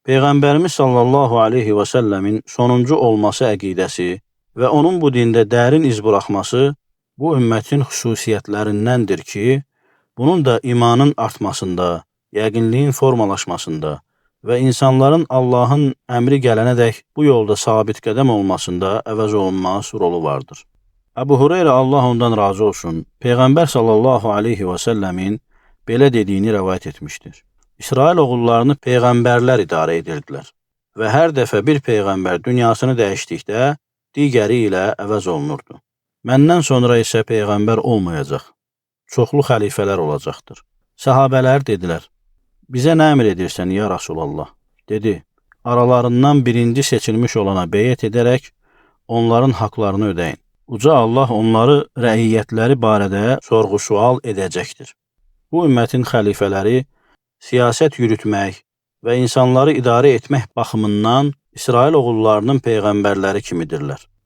Peyğəmbərimiz sallallahu aleyhi və səlləmin sonuncu olması əqidəsi və onun bu dində dərin iz buraxması bu ümmətin xüsusiyyətlərindəndir ki, bunun da imanın artmasında, yəqinliyin formalaşmasında və insanların Allahın əmri gələnədək bu yolda sabit qədəm olmasında əvəz olunmaz rolu vardır. Əbu Hüreyrə Allah ondan razı olsun, Peyğəmbər sallallahu aleyhi və səlləmin belə dediyini rəvayət etmişdir. İsrail oğullarını peyğəmbərlər idarə edirdilər və hər dəfə bir peyğəmbər dünyasını dəyişdikdə digəri ilə əvəz olunurdu. Məndən sonra isə peyğəmbər olmayacaq, çoxlu xəlifələr olacaqdır. Səhabələr dedilər, bizə nə əmr edirsən ya Rasulallah? Dedi, aralarından birinci seçilmiş olana beyət edərək onların haqlarını ödəyin. Uca Allah onları rəiyyətləri barədə sorğu-sual edəcəkdir. Bu ümmətin xəlifələri siyasət yürütmək və insanları idarə etmək baxımından İsrail oğullarının peyğəmbərləri kimidirlər.